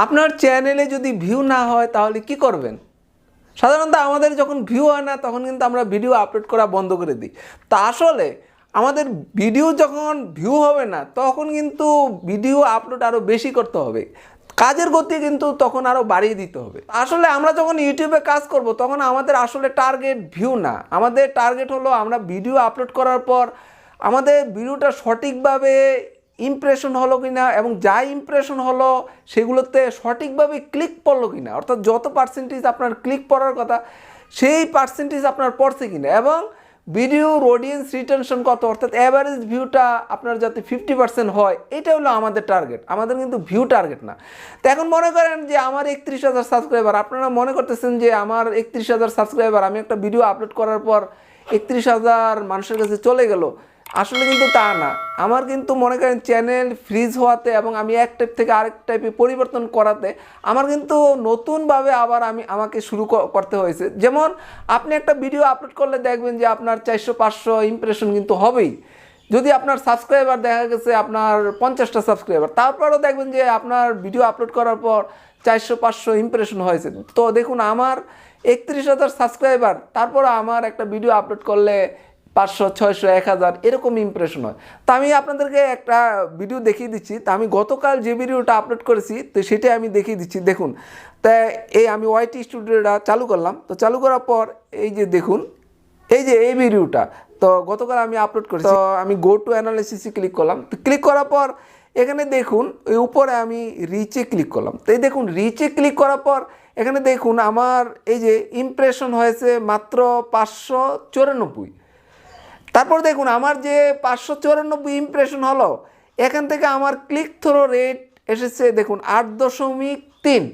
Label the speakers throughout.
Speaker 1: আপনার চ্যানেলে যদি ভিউ না হয় তাহলে কি করবেন? সাধারণত আমাদের যখন ভিউ হয় না তখন কিন্তু আমরা ভিডিও আপলোড করা বন্ধ করে দিই। তা আসলে আমাদের ভিডিও যখন ভিউ হবে না তখন কিন্তু ভিডিও আপলোড আরও বেশি করতে হবে, কাজের গতি কিন্তু তখন আরও বাড়িয়ে দিতে হবে। আসলে আমরা যখন ইউটিউবে কাজ করব তখন আমাদের আসলে টার্গেট ভিউ না, আমাদের টার্গেট হলো আমরা ভিডিও আপলোড করার পর আমাদের ভিডিওটা সঠিকভাবে ইমপ্রেশন হলো কি না, এবং যা ইমপ্রেশন হলো সেগুলোতে সঠিকভাবে ক্লিক পড়লো কি না, অর্থাৎ যত পার্সেন্টেজ আপনার ক্লিক পড়ার কথা সেই পার্সেন্টেজ আপনার পড়ছে কি না, এবং ভিডিওর অডিয়েন্স রিটেনশন কত, অর্থাৎ অ্যাভারেজ ভিউটা আপনার যাতে 50% হয়, এটা হলো আমাদের টার্গেট। আমাদের কিন্তু ভিউ টার্গেট না। তো এখন মনে করেন যে আমার 31,000 সাবস্ক্রাইবার, আপনারা মনে করতেছেন যে আমার 31,000 সাবস্ক্রাইবার, আমি একটা ভিডিও আপলোড করার পর 31,000 মানুষের কাছে চলে গেল। আসলে কিন্তু তা না। আমার কিন্তু মনে করেন চ্যানেল ফ্রিজ হওয়াতে এবং আমি এক টাইপ থেকে আরেক টাইপে পরিবর্তন করাতে আমার কিন্তু নতুনভাবে আবার আমাকে শুরু করতে হয়েছে। যেমন আপনি একটা ভিডিও আপলোড করলে দেখবেন যে আপনার 400-500 ইমপ্রেশন কিন্তু হবেই। যদি আপনার সাবস্ক্রাইবার দেখা গেছে আপনার 50টা সাবস্ক্রাইবার, তারপরেও দেখবেন যে আপনার ভিডিও আপলোড করার পর 400-500 ইমপ্রেশন হয়েছে। তো দেখুন আমার 31,000 সাবস্ক্রাইবার, তারপর আমার একটা ভিডিও আপলোড করলে 500-600-1000 এরকম ইমপ্রেশন হয়। তো আমি আপনাদেরকে একটা ভিডিও দেখিয়ে দিচ্ছি। তা আমি গতকাল যে ভিডিওটা আপলোড করেছি তো সেটাই আমি দেখিয়ে দিচ্ছি। দেখুন, তা এই আমি ওয়াইটি স্টুডিওটা চালু করলাম। তো চালু করার পর এই যে দেখুন, এই যে এই ভিডিওটা তো গতকাল আমি আপলোড করেছি। তো আমি গো টু অ্যানালাইসিসে ক্লিক করলাম। তো ক্লিক করার পর এখানে দেখুন ওই উপরে আমি রিচে ক্লিক করলাম। তো এই দেখুন রিচে ক্লিক করার পর এখানে দেখুন আমার এই যে ইমপ্রেশন হয়েছে মাত্র 594। তারপর দেখুন আমার যে 594 ইমপ্রেশন হলো, এখান থেকে আমার ক্লিক থ্রো রেট এসেছে দেখুন 8.3।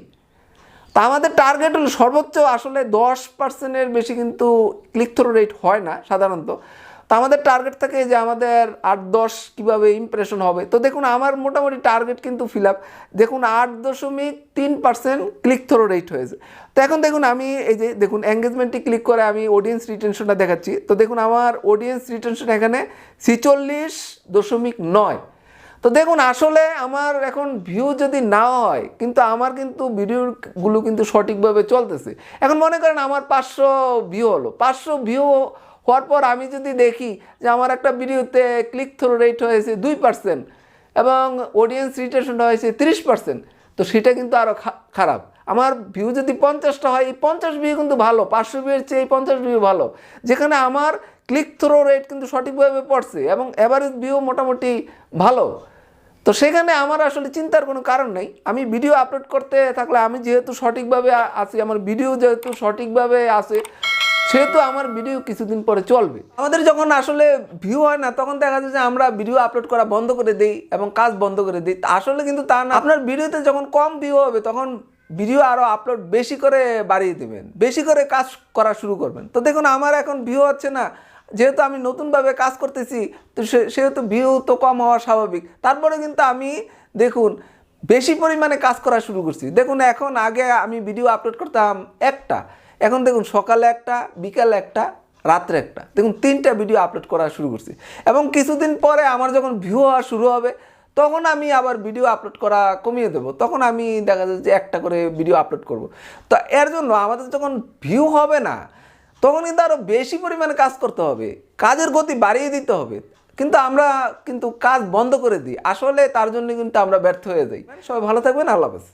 Speaker 1: তা আমাদের টার্গেট হলো সর্বোচ্চ আসলে 10%-এর বেশি কিন্তু ক্লিক থ্রো রেট হয় না সাধারণত। তো আমাদের টার্গেট থাকে যে আমাদের 8-10 কীভাবে ইমপ্রেশন হবে। তো দেখুন আমার মোটামুটি টার্গেট কিন্তু ফিল আপ। দেখুন 8.3% ক্লিক থ্রো রেট হয়েছে। তো এখন দেখুন আমি এই যে দেখুন এঙ্গেজমেন্টে ক্লিক করে আমি অডিয়েন্স রিটেনশনটা দেখাচ্ছি। তো দেখুন আমার অডিয়েন্স রিটেনশন এখানে 46.9। তো দেখুন আসলে আমার এখন ভিউ যদি না হয় কিন্তু আমার কিন্তু ভিডিওগুলো কিন্তু সঠিকভাবে চলতেছে। এখন মনে করেন আমার 500 ভিউ হলো, 500 ভিউ হওয়ার পর আমি যদি দেখি যে আমার একটা ভিডিওতে ক্লিক থ্রো রেট হয়েছে 2% এবং অডিয়েন্স রিটেনশনটা হয়েছে 30%, তো সেটা কিন্তু আরও খারাপ। আমার ভিউ যদি 50টা হয়, এই 50 ভিউ কিন্তু ভালো, 500 ভিউয়ের চেয়ে এই 50 ভিউ ভালো, যেখানে আমার ক্লিক থ্রো রেট কিন্তু সঠিকভাবে পড়ছে এবং অ্যাভারেজ ভিউ মোটামুটি ভালো। তো সেখানে আমার আসলে চিন্তার কোনো কারণ নেই। আমি ভিডিও আপলোড করতে থাকলে আমি যেহেতু সঠিকভাবে আছি, আমার ভিডিও যেহেতু সঠিকভাবে আসে, সেহেতু আমার ভিডিও কিছুদিন পরে চলবে। আমাদের যখন আসলে ভিউ হয় না তখন দেখা যায় যে আমরা ভিডিও আপলোড করা বন্ধ করে দিই এবং কাজ বন্ধ করে দিই। আসলে কিন্তু তা না। আপনার ভিডিওতে যখন কম ভিউ হবে তখন ভিডিও আরও আপলোড বেশি করে বাড়িয়ে দেবেন, বেশি করে কাজ করা শুরু করবেন। তো দেখুন আমার এখন ভিউ হচ্ছে না, যেহেতু আমি নতুনভাবে কাজ করতেছি, তো সেহেতু ভিউ তো কম হওয়া স্বাভাবিক। তারপরে কিন্তু আমি দেখুন বেশি পরিমাণে কাজ করা শুরু করছি। দেখুন এখন আগে আমি ভিডিও আপলোড করতাম একটা, এখন দেখুন সকালে একটা, বিকালে একটা, রাত্রে একটা, দেখুন 3টা ভিডিও আপলোড করা শুরু করছি। এবং কিছুদিন পরে আমার যখন ভিউ হওয়া শুরু হবে তখন আমি আবার ভিডিও আপলোড করা কমিয়ে দেবো, তখন আমি দেখা যাচ্ছে যে একটা করে ভিডিও আপলোড করব। তো এর জন্য আমাদের যখন ভিউ হবে না তখন কিন্তু আরও বেশি পরিমাণে কাজ করতে হবে, কাজের গতি বাড়িয়ে দিতে হবে। কিন্তু আমরা কিন্তু কাজ বন্ধ করে দিই, আসলে তার জন্য কিন্তু আমরা ব্যর্থ হয়ে যাই। সবাই ভালো থাকবেন, আল্লাহ হাফেজ।